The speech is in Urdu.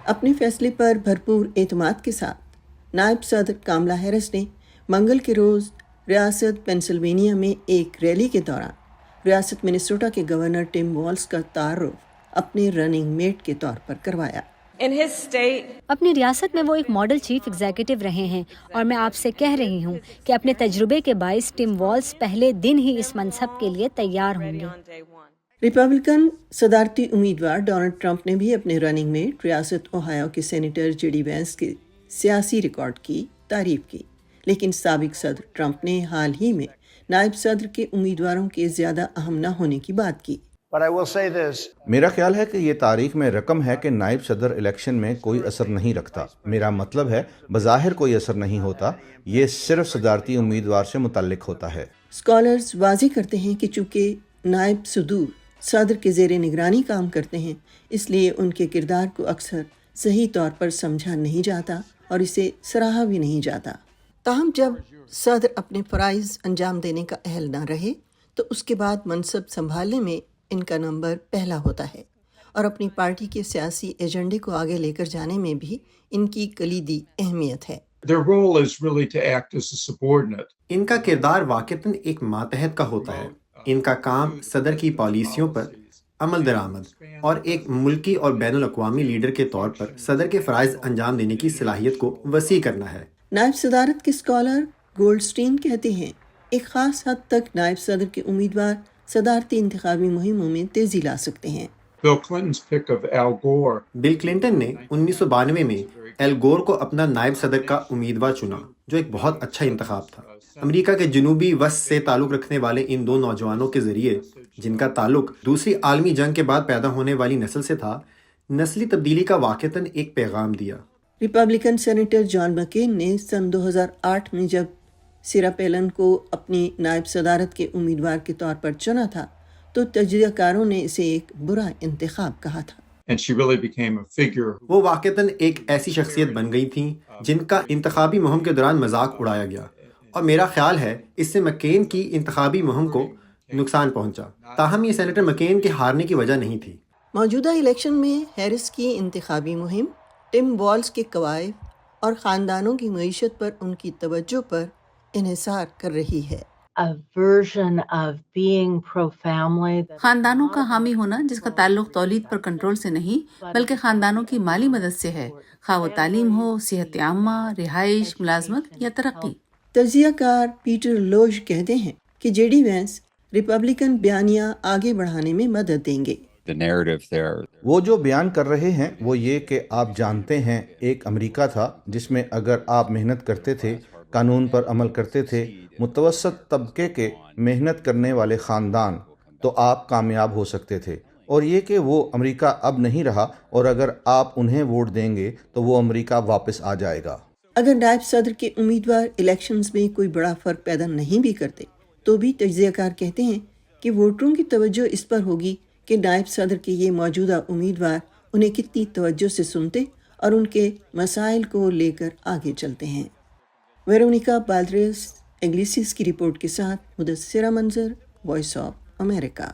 اپنے فیصلے پر بھرپور اعتماد کے ساتھ نائب صدر کاملا ہیرس نے منگل کے روز ریاست پینسلوینیا میں ایک ریلی کے دوران ریاست منیسوٹا کے گورنر ٹم والز کا تعارف اپنے رننگ میٹ کے طور پر کروایا۔ اپنی ریاست میں وہ ایک ماڈل چیف ایگزیکٹو رہے ہیں اور میں آپ سے کہہ رہی ہوں کہ اپنے تجربے کے باعث ٹم والز پہلے دن ہی اس منصب کے لیے تیار ہوں گے۔ ریپبلکن صدارتی امیدوار ڈونلڈ ٹرمپ نے بھی اپنے رننگ میٹ ریاست اوہایو کے سینیٹر جے ڈی وینس کے سیاسی ریکارڈ کی تعریف کی، لیکن سابق صدر ٹرمپ نے حال ہی میں نائب صدر کے امیدواروں کے زیادہ اہم نہ ہونے کی بات کی۔ میرا خیال ہے کہ یہ تاریخ میں رقم ہے کہ نائب صدر الیکشن میں کوئی اثر نہیں رکھتا۔ میرا مطلب ہے بظاہر کوئی اثر نہیں ہوتا، یہ صرف صدارتی امیدوار سے متعلق ہوتا ہے۔ اسکالرز واضح کرتے ہیں کہ چونکہ نائب صدور صدر کے زیر نگرانی کام کرتے ہیں، اس لیے ان کے کردار کو اکثر صحیح طور پر سمجھا نہیں جاتا اور اسے سراہا بھی نہیں جاتا۔ تاہم جب صدر اپنے فرائض انجام دینے کا اہل نہ رہے تو اس کے بعد منصب سنبھالنے میں ان کا نمبر پہلا ہوتا ہے اور اپنی پارٹی کے سیاسی ایجنڈے کو آگے لے کر جانے میں بھی ان کی کلیدی اہمیت ہے۔ ان کا کردار واقعتاً ایک ماتحت کا ہوتا ہے۔ ان کا کام صدر کی پالیسیوں پر عمل درآمد اور ایک ملکی اور بین الاقوامی لیڈر کے طور پر صدر کے فرائض انجام دینے کی صلاحیت کو وسیع کرنا ہے۔ نائب صدارت کے اسکالر گولڈ سٹین کہتے ہیں ایک خاص حد تک نائب صدر کے امیدوار صدارتی انتخابی مہموں میں تیزی لا سکتے ہیں۔ بل کلنٹن نے 1992 میں ایل گور کو اپنا نائب صدر کا امیدوار چنا، جو ایک بہت اچھا انتخاب تھا۔ امریکہ کے جنوبی وسط سے تعلق رکھنے والے ان دو نوجوانوں کے ذریعے، جن کا تعلق دوسری عالمی جنگ کے بعد پیدا ہونے والی نسل سے تھا، نسلی تبدیلی کا واقعتاً ایک پیغام دیا۔ ریپبلکن سینیٹر جان مکین نے سن 2008 میں جب سیرا پیلن کو اپنی نائب صدارت کے امیدوار کے طور پر چنا تھا تو تجزیہ کاروں نے اسے ایک برا انتخاب کہا تھا۔ وہ واقعتاً ایک ایسی شخصیت بن گئی تھیں جن کا انتخابی مہم کے دوران مذاق اڑایا گیا، اور میرا خیال ہے اس سے مکین کی انتخابی مہم کو نقصان پہنچا۔ تاہم یہ سینیٹر مکین کے ہارنے کی وجہ نہیں تھی۔ موجودہ الیکشن میں ہیرس کی انتخابی مہم ٹم والز کے قوائف اور خاندانوں کی معیشت پر ان کی توجہ پر انحصار کر رہی ہے۔ خاندانوں کا حامی ہونا جس کا تعلق تولید پر کنٹرول سے نہیں بلکہ خاندانوں کی مالی مدد سے ہے، خواہ وہ تعلیم ہو، صحت عامہ، رہائش، ملازمت یا ترقی۔ تجزیہ کار پیٹر لوج کہتے ہیں کہ جے ڈی وینس ریپبلکن بیانیہ آگے بڑھانے میں مدد دیں گے۔ وہ جو بیان کر رہے ہیں وہ یہ کہ آپ جانتے ہیں ایک امریکہ تھا جس میں اگر آپ محنت کرتے تھے، قانون پر عمل کرتے تھے، متوسط طبقے کے محنت کرنے والے خاندان، تو آپ کامیاب ہو سکتے تھے، اور یہ کہ وہ امریکہ اب نہیں رہا، اور اگر آپ انہیں ووٹ دیں گے تو وہ امریکہ واپس آ جائے گا۔ اگر نائب صدر کے امیدوار الیکشنز میں کوئی بڑا فرق پیدا نہیں بھی کرتے تو بھی تجزیہ کار کہتے ہیں کہ ووٹروں کی توجہ اس پر ہوگی کہ نائب صدر کے یہ موجودہ امیدوار انہیں کتنی توجہ سے سنتے اور ان کے مسائل کو لے کر آگے چلتے ہیں۔ ویرونیکا بالدریس اگلیسیس کی رپورٹ کے ساتھ مدثرہ منظر، وائس آف امریکہ۔